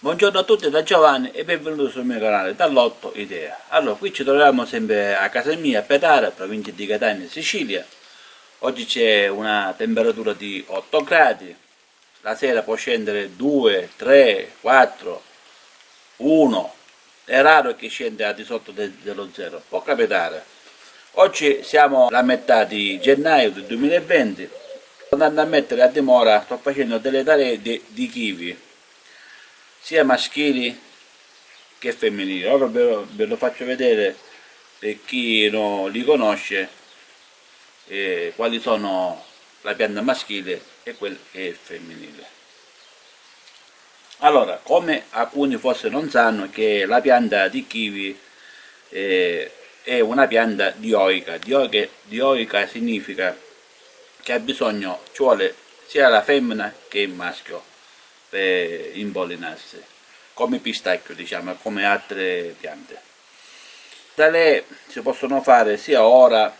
Buongiorno a tutti da Giovanni e benvenuti sul mio canale dall'Otto Idea. Allora, qui ci troviamo sempre a casa mia a Petara, provincia di Catania, Sicilia. Oggi c'è una temperatura di 8 gradi, la sera può scendere 2, 3, 4, 1, è raro che scenda al di sotto dello zero, può capitare. Oggi siamo alla metà di gennaio del 2020, andando a mettere a dimora, sto facendo delle tarehe di kiwi sia maschili che femminili. Ora ve lo faccio vedere per chi non li conosce quali sono la pianta maschile e quella che è femminile. Allora, come alcuni forse non sanno, che la pianta di kiwi è una pianta dioica. Dioica significa che ha bisogno, ci vuole sia la femmina che il maschio per impollinarsi, come pistacchio, diciamo, come altre piante. Da lei si possono fare sia ora,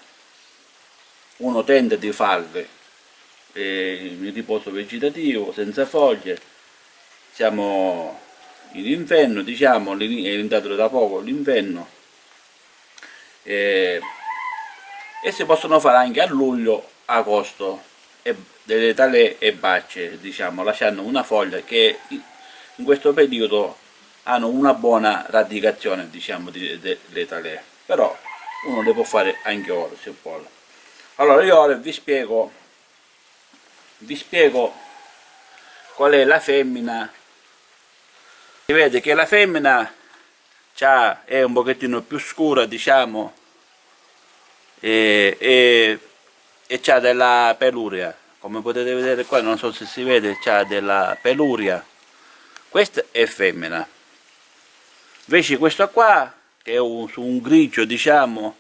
uno tenta di farle in riposo vegetativo, senza foglie. Siamo in inverno, diciamo, è diventato da poco l'inverno, e si possono fare anche a luglio, agosto, delle tale e bacce, diciamo, lasciando una foglia che in questo periodo hanno una buona radicazione, diciamo, delle tale, però uno le può fare anche ora se vuole. Allora io ora vi spiego qual è la femmina. Si vede che la femmina è un pochettino più scura, diciamo, e c'ha della peluria, come potete vedere qua, non so se si vede, c'ha della peluria. Questa è femmina. Invece questo qua, che è su un grigio, diciamo,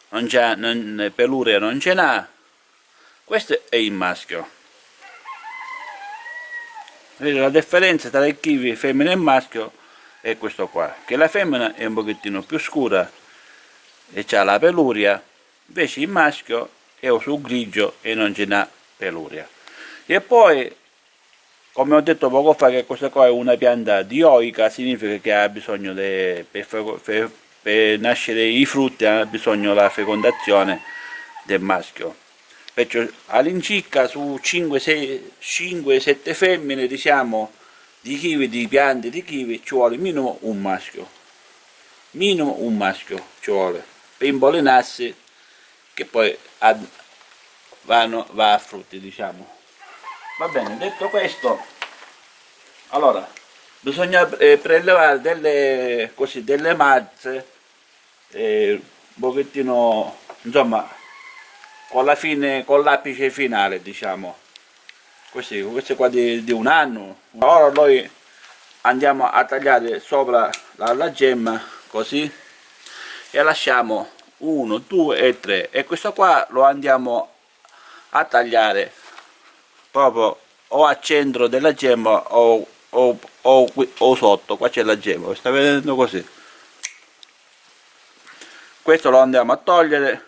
peluria non ce n'ha, questo è il maschio. Vedete la differenza tra il kiwi femmina e maschio è questo qua, che la femmina è un pochettino più scura e c'ha la peluria, invece il maschio è sul grigio e non ce n'ha peluria. E poi, come ho detto poco fa, che questa qua è una pianta dioica, significa che ha bisogno per nascere i frutti, ha bisogno della fecondazione del maschio. Perciò all'incirca su 5-7 femmine, diciamo, di kiwi, di piante di kiwi, ci vuole minimo un maschio. Minimo un maschio ci vuole per impollinarsi, che poi va a frutti, diciamo. Va bene, detto questo, allora bisogna prelevare delle mazze un pochettino, insomma, con l'appice finale, diciamo, queste qua di un anno. Ora noi andiamo a tagliare sopra la gemma così e lasciamo 1, 2 e 3, e questo qua lo andiamo a tagliare proprio o al centro della gemma o sotto. Qua c'è la gemma, sta vedendo così. Questo lo andiamo a togliere,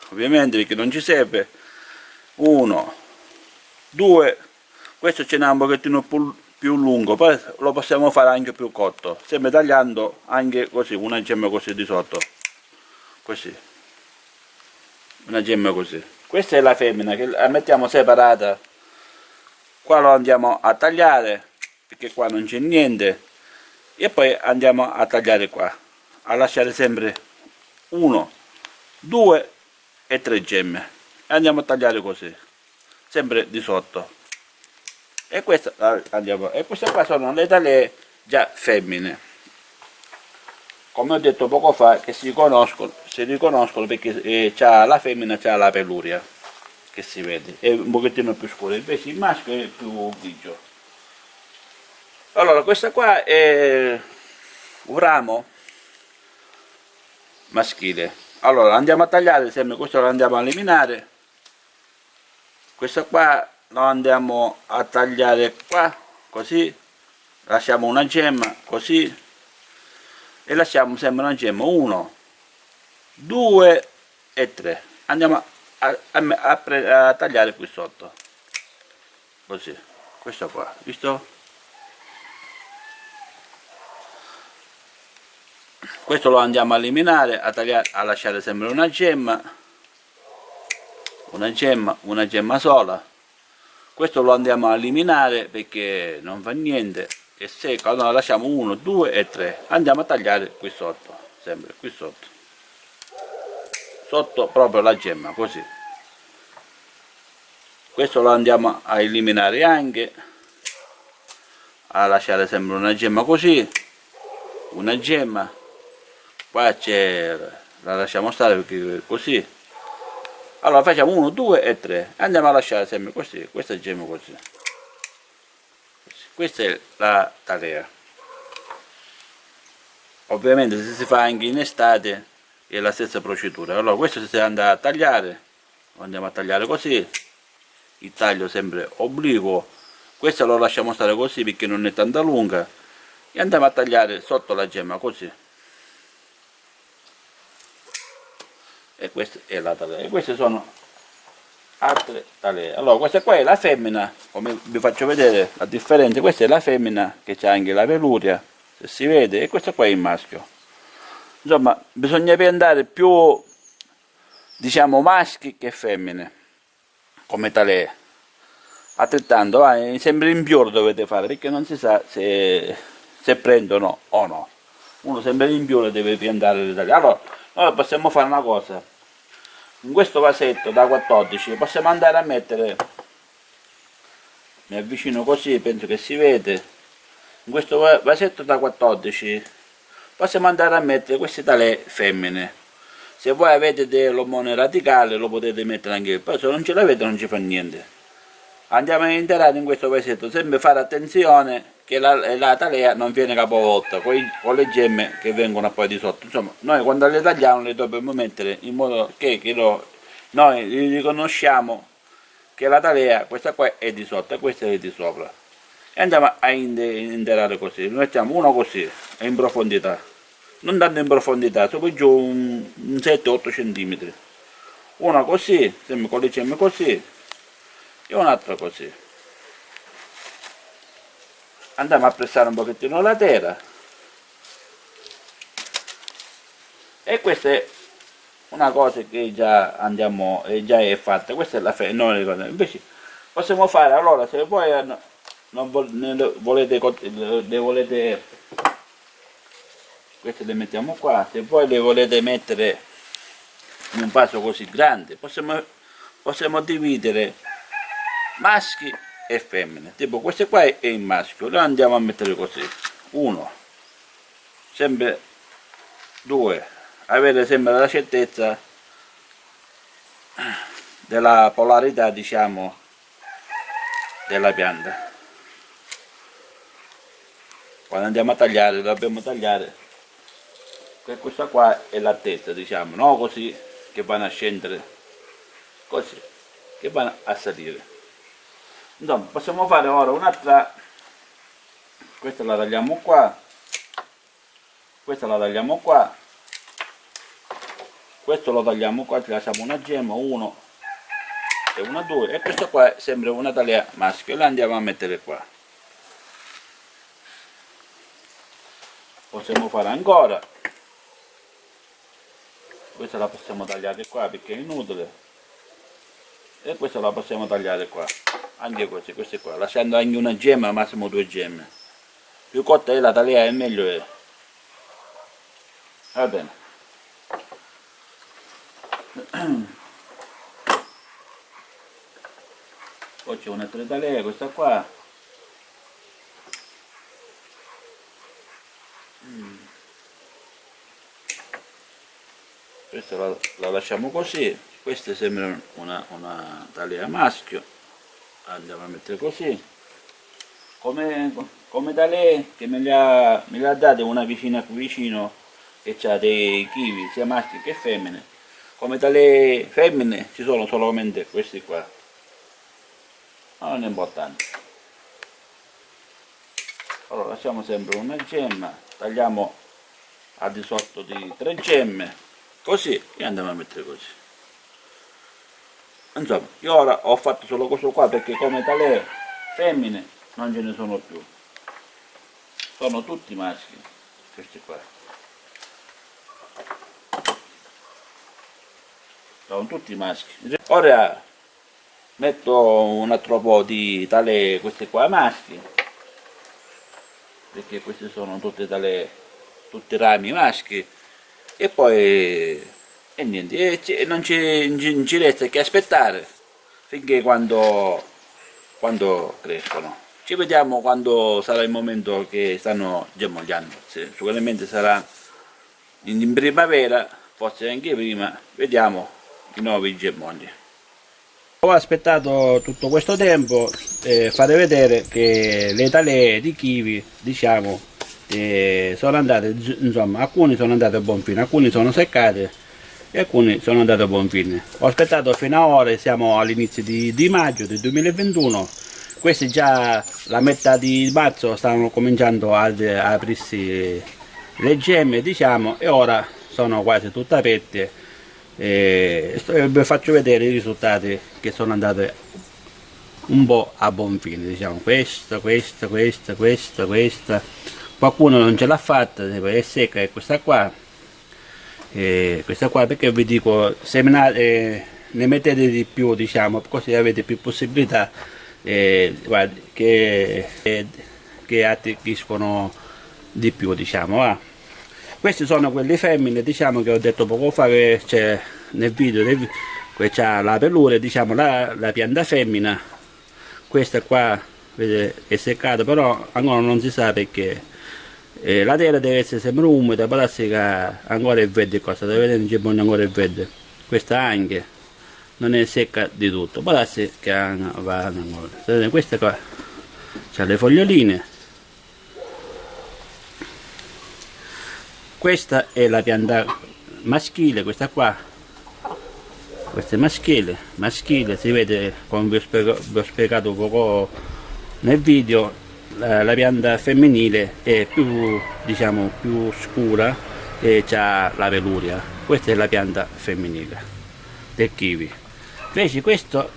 ovviamente, perché non ci serve. 1, 2, questo ce n'è un pochettino più lungo, poi lo possiamo fare anche più corto, sempre tagliando anche così una gemma così di sotto, così, una gemma così. Questa è la femmina, che la mettiamo separata. Qua lo andiamo a tagliare perché qua non c'è niente, e poi andiamo a tagliare qua, a lasciare sempre 1, 2 e 3 gemme, e andiamo a tagliare così, sempre di sotto. E queste qua sono le taglie già femmine, come ho detto poco fa, che si riconoscono perché la femmina c'ha la peluria, che si vede, è un pochettino più scuro, invece il maschio è più grigio. Allora, questa qua è un ramo maschile. Allora, andiamo a tagliare sempre, questo lo andiamo a eliminare, questo qua lo andiamo a tagliare qua, così, lasciamo una gemma, così, e lasciamo sempre una gemma, 1, 2 e 3. Andiamo a tagliare qui sotto, così, questo qua, visto? questo lo andiamo a eliminare, a tagliare, a lasciare sempre una gemma, una gemma sola. Questo lo andiamo a eliminare perché non fa niente, e se quando la lasciamo 1, 2 e 3 andiamo a tagliare qui sotto, sempre qui sotto proprio la gemma, così. Questo lo andiamo a eliminare anche, a lasciare sempre una gemma così, una gemma, qua c'è, la lasciamo stare perché così. Allora facciamo 1, 2 e 3, andiamo a lasciare sempre così, questa gemma così. Questa è la talea. Ovviamente se si fa anche in estate è la stessa procedura. Allora questo si andrà a tagliare, lo andiamo a tagliare così, il taglio sempre obliquo, questo lo lasciamo stare così perché non è tanto lunga, e andiamo a tagliare sotto la gemma così. E questa è la talea, e queste sono altre talee. Allora questa qua è la femmina, come vi faccio vedere la differenza. Questa è la femmina che c'ha anche la peluria, se si vede, e questo qua è il maschio. Insomma bisogna piantare più, diciamo, maschi che femmine come talee. Altrettanto sempre in pioro dovete fare, perché non si sa se prendono o no. Uno sempre in pioro deve piantare le talee. Allora noi possiamo fare una cosa: in questo vasetto da 14 possiamo andare a mettere, mi avvicino così, penso che si vede, in questo vasetto da 14 possiamo andare a mettere queste talee femmine. Se voi avete dell'ormone radicale lo potete mettere anche, poi se non ce l'avete non ci fa niente. Andiamo a interare in questo vasetto, sempre fare attenzione che la talea non viene capovolta con le gemme che vengono poi di sotto. Insomma, noi quando le tagliamo le dobbiamo mettere in modo che noi riconosciamo che la talea, questa qua è di sotto e questa è di sopra. E andiamo a interare così, lo mettiamo uno così, in profondità, non tanto in profondità, su giù un 7-8 cm. Uno così, sempre con le gemme così, e un altro così. Andiamo a pressare un pochettino la terra, e questa è una cosa che già già è fatta. Questa è la invece possiamo fare, allora, se voi non volete, queste le mettiamo qua, se voi le volete mettere in un vaso così grande possiamo dividere maschi e femmine. Tipo questo qua è il maschio, lo andiamo a mettere così, 1, sempre 2, avere sempre la certezza della polarità, diciamo, della pianta. Quando andiamo a tagliare dobbiamo tagliare, che questa qua è l'altezza, diciamo, no così che vanno a scendere, così che vanno a salire. Insomma, possiamo fare ora un'altra, questa la tagliamo qua, questa la tagliamo qua, questo lo tagliamo qua, ci lasciamo una gemma, 1 e 1, 2, e questo qua è sempre una talea maschio, e la andiamo a mettere qua. Possiamo fare ancora, questa la possiamo tagliare qua perché è inutile, e questa la possiamo tagliare qua, anche così, queste qua, lasciando anche una gemma, massimo 2 gemme. Più cotta è la talea e meglio è. Va bene. Poi c'è un'altra talea, questa qua. Questa la lasciamo così, questa sembra una talea maschio, andiamo a mettere così, come talea che me le ha date una vicina qui vicino, che ha dei kiwi sia maschi che femmine. Come talee femmine ci sono solamente questi qua, non è importante. Allora lasciamo sempre una gemma, tagliamo al di sotto di 3 gemme, così, e andiamo a mettere così. Insomma, io ora ho fatto solo questo qua perché come talee femmine non ce ne sono più, sono tutti maschi questi qua. sono tutti maschi. Ora metto un altro po' di tale, queste qua maschi, perché questi sono tutte tale, tutti rami maschi, e poi e niente, non ci resta che aspettare finché quando crescono. Ci vediamo quando sarà il momento che stanno germogliando. Sicuramente sarà in primavera, forse anche prima, vediamo i nuovi germogli. Ho aspettato tutto questo tempo per fare vedere che le talee di kiwi, diciamo, sono andate, insomma, alcuni sono andati a buon fine, alcuni sono seccate e alcuni sono andati a buon fine. Ho aspettato fino ad ora, siamo all'inizio di maggio del 2021. Questi già la metà di marzo stanno cominciando ad aprirsi le gemme, diciamo, e ora sono quasi tutte aperte. Vi faccio vedere i risultati che sono andati un po' a buon fine, diciamo. Questa, qualcuno non ce l'ha fatta, è secca, è questa qua, perché vi dico, seminate, ne mettete di più, diciamo, così avete più possibilità guarda, che attecchiscono di più, diciamo. Questi sono quelle femmine, diciamo, che ho detto poco fa, che c'è nel video, che c'ha la pelure, diciamo, la pianta femmina. Questa qua, vedete, è seccata, però ancora non si sa perché. La terra deve essere sempre umida, può darsi che ancora è verde, cosa, deve vedere, c'è buono, ancora è verde. Questa anche non è secca di tutto, può darsi che va ancora. Questa qua c'ha le foglioline. Questa è la pianta maschile, questa qua, questa è maschile, si vede, come vi ho spiegato poco nel video, la pianta femminile è più, diciamo, più scura e ha la peluria. Questa è la pianta femminile del kiwi. Invece questo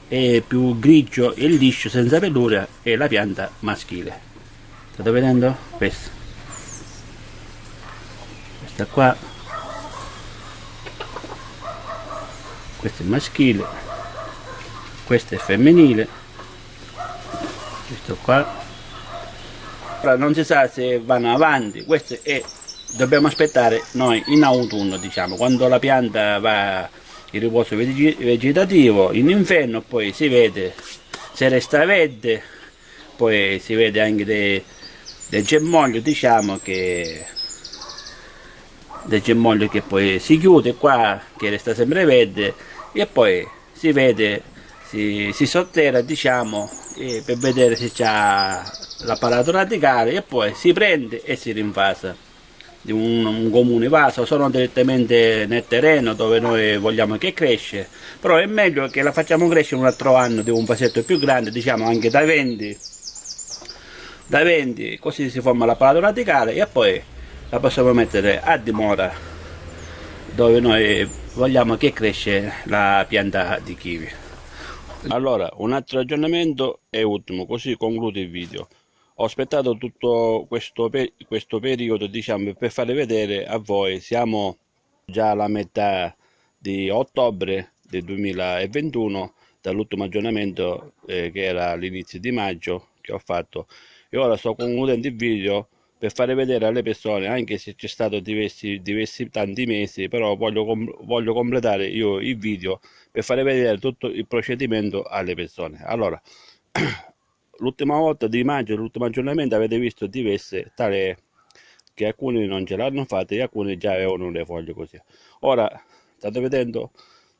è più grigio e liscio, senza peluria, è la pianta maschile. State vedendo? Questa qua, questo è maschile, questo è femminile, questo qua. Ora non si sa se vanno avanti, questo è, dobbiamo aspettare noi in autunno, diciamo, quando la pianta va in riposo vegetativo, in inverno, poi si vede se resta verde, poi si vede anche del germoglio, diciamo, del germoglio che poi si chiude qua, che resta sempre verde, e poi si vede, si sotterra, diciamo, per vedere se c'ha l'apparato radicale, e poi si prende e si rinvasa di un comune vaso, sono direttamente nel terreno dove noi vogliamo che cresce, però è meglio che la facciamo crescere un altro anno di un vasetto più grande, diciamo anche da 20, così si forma l'apparato radicale e poi la possiamo mettere a dimora dove noi vogliamo che cresce la pianta di kiwi. Allora, un altro aggiornamento e ultimo, così concludo il video. Ho aspettato tutto questo periodo, diciamo, per fare vedere a voi. Siamo già alla metà di ottobre del 2021 dall'ultimo aggiornamento che era all'inizio di maggio che ho fatto, e ora sto concludendo il video per fare vedere alle persone, anche se c'è stato diversi tanti mesi, però voglio completare io il video per fare vedere tutto il procedimento alle persone. Allora, l'ultima volta di maggio, l'ultimo aggiornamento, avete visto diverse tale che alcuni non ce l'hanno fatta e alcuni già avevano le foglie così. Ora state vedendo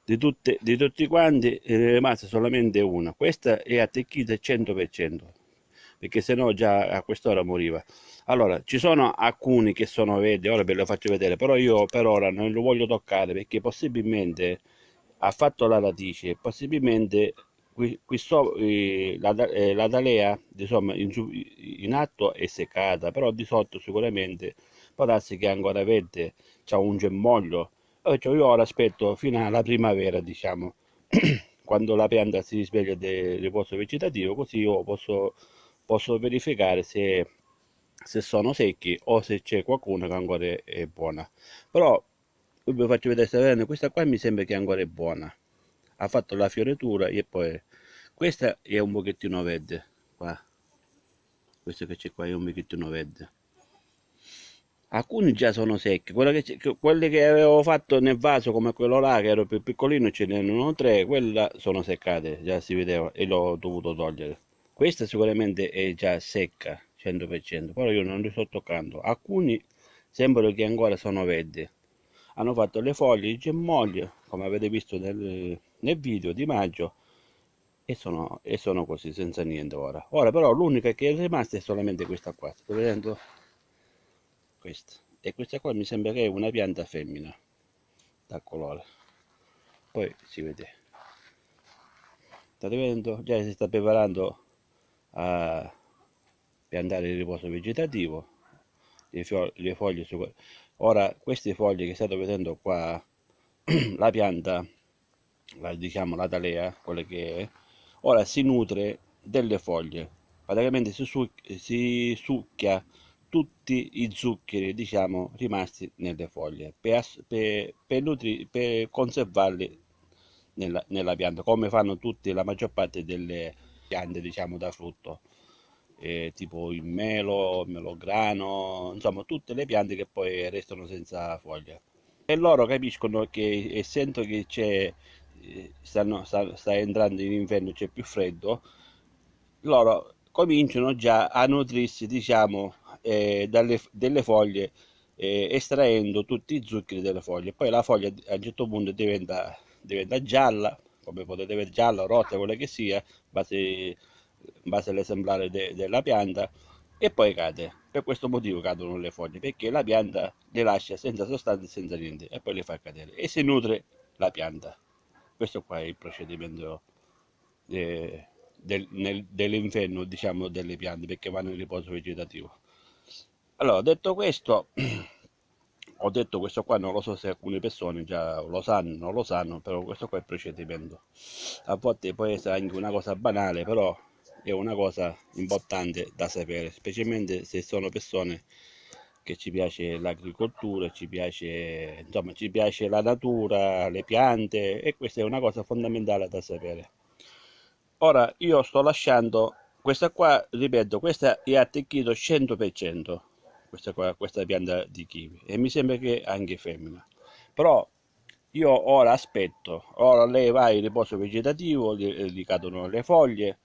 di tutti quanti è rimasta solamente una. Questa è attecchita al 100%, perché se no già a quest'ora moriva. Allora, ci sono alcuni che sono verdi, ora ve lo faccio vedere, però io per ora non lo voglio toccare perché possibilmente ha fatto la radice, possibilmente la dalea, insomma, in atto è seccata, però di sotto sicuramente può darsi che è ancora verde, c'ha un germoglio. Cioè io ora aspetto fino alla primavera, diciamo, quando la pianta si sveglia del riposo vegetativo, così io posso verificare se sono secchi o se c'è qualcuno che ancora è buona. Però vi faccio vedere, sta vedendo, questa qua mi sembra che ancora è buona, ha fatto la fioritura e poi questa è un pochettino verde qua, questo che c'è qua è un pochettino verde. Alcuni già sono secchi, quelle che avevo fatto nel vaso come quello là che ero più piccolino, ce n'erano tre, quelle sono seccate, già si vedeva e l'ho dovuto togliere. Questa sicuramente è già secca 100%, però io non li sto toccando. Alcuni sembrano che ancora sono verdi, hanno fatto le foglie di germoglio come avete visto nel video di maggio e sono così senza niente ora però l'unica che è rimasta è solamente questa qua, state vedendo? Questa, e questa qua mi sembra che è una pianta femmina dal colore, poi si vede, state vedendo? Già si sta preparando a piantare il riposo vegetativo, le foglie ora queste foglie che state vedendo qua la pianta, diciamo la talea, quella che è, ora si nutre delle foglie, praticamente si succhia tutti i zuccheri, diciamo, rimasti nelle foglie per conservarli nella pianta, come fanno tutte la maggior parte delle piante, diciamo, da frutto. Tipo il melo, il melograno, insomma tutte le piante che poi restano senza foglie. E loro capiscono che essendo che sta entrando in inverno, c'è più freddo, loro cominciano già a nutrirsi, diciamo, delle foglie, estraendo tutti i zuccheri delle foglie. Poi la foglia a un certo punto diventa gialla, come potete vedere, gialla, rossa, quella che sia, in base all'esemplare della pianta, e poi cade. Per questo motivo cadono le foglie, perché la pianta le lascia senza sostanza e senza niente, e poi le fa cadere. E si nutre la pianta. Questo qua è il procedimento dell'inferno, diciamo, delle piante, perché vanno in riposo vegetativo. Allora, detto questo, ho detto questo qua, non lo so se alcune persone già lo sanno, non lo sanno, però questo qua è il procedimento. A volte può essere anche una cosa banale, però è una cosa importante da sapere, specialmente se sono persone che ci piace l'agricoltura, ci piace, insomma, ci piace la natura, le piante, e questa è una cosa fondamentale da sapere. Ora io sto lasciando questa qua, ripeto, questa è attecchito 100%, questa pianta di kiwi, e mi sembra che anche femmina. Però io ora aspetto, ora lei va in riposo vegetativo, gli cadono le foglie,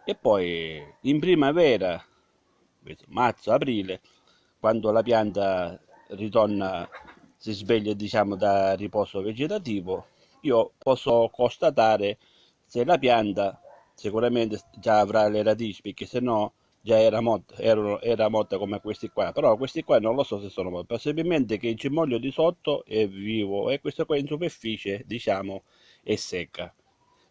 e poi in primavera, marzo, aprile, quando la pianta ritorna, si sveglia, diciamo, da riposo vegetativo, io posso constatare se la pianta sicuramente già avrà le radici, perché se no già era morta come questi qua, però questi qua non lo so se sono morti, possibilmente che il germoglio di sotto è vivo e questo qua in superficie, diciamo, è secca,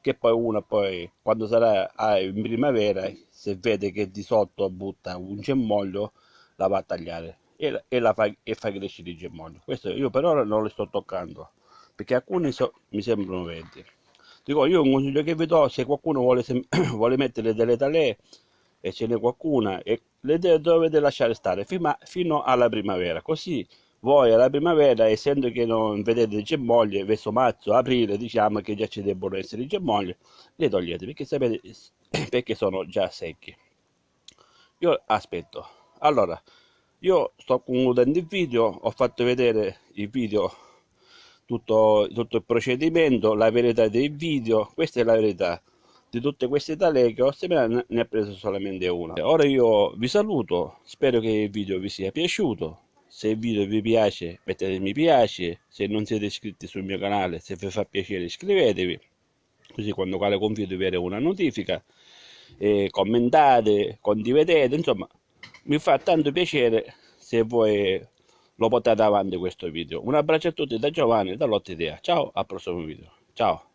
che poi uno poi quando sarà in primavera, se vede che di sotto butta un germoglio, la va a tagliare e fa crescere il germoglio. Questo io per ora non le sto toccando, perché alcuni mi sembrano verdi. Dico, io un consiglio che vi do, se qualcuno vuole mettere delle talee, e ce n'è qualcuna, e le dovete lasciare stare fino alla primavera, così voi alla primavera, essendo che non vedete i germogli, verso marzo, aprile, diciamo che già ci debbono essere i germogli, le togliete, perché sapete, perché sono già secchi. Io aspetto. Allora, io sto concludendo il video, ho fatto vedere il video, tutto il procedimento, la verità dei video, questa è la verità. Di tutte queste talee che ho seminato ne ho preso solamente una. Ora io vi saluto, spero che il video vi sia piaciuto. Se il video vi piace mettete mi piace, se non siete iscritti sul mio canale, se vi fa piacere iscrivetevi, così quando quale confido vi una notifica, commentate, condividete, insomma mi fa tanto piacere se voi lo portate avanti questo video. Un abbraccio a tutti da Giovanni da Lotte Idea, ciao, al prossimo video, ciao.